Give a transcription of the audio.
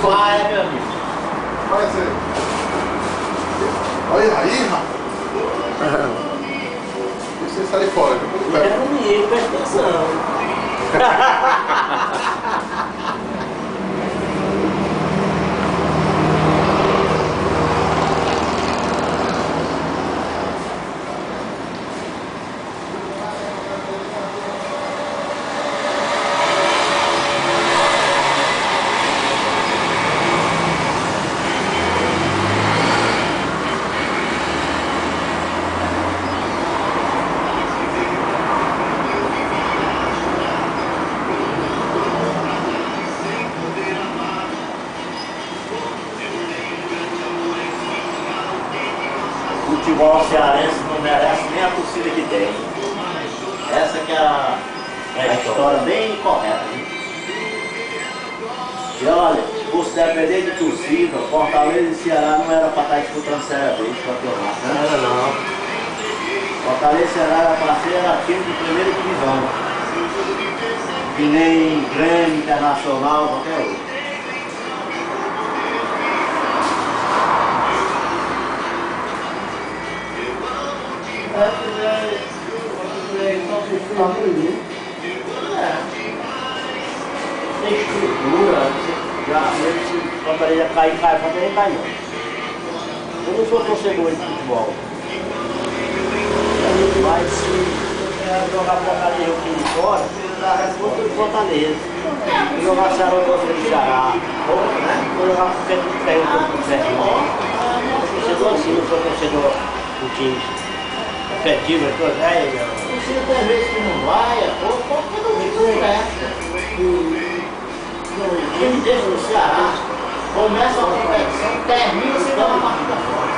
vai, meu amigo. Olha isso aí. Olha aí, rapaz. Deixa você sair fora. Fica comigo, presta atenção. O futebol cearense não merece nem a torcida que tem. Essa que é a história bem correta. Hein? E olha, por depender de torcida, Fortaleza e Ceará não era para estar disputando Série B de campeonato. Não era não. Fortaleza e Ceará era para ser time de primeira divisão. Que nem Grêmio, Internacional, qualquer outro. Tem estrutura, já se Fortaleza cair, Fortaleza cai não. Eu não sou torcedor de futebol. Mas se jogar Fortaleza aqui de fora, dá a resposta de Fortaleza. Se jogar Ceará, eu gosto de Ceará. Né? Se jogar qualquer time que eu gosto de Ceará. Eu sou torcedor assim, não sou torcedor do time. Efetivo, é coisa velha. Você tem vezes que não vai, porque não presta. O time desse no Ceará começa a competição, termina se dá uma partida fora.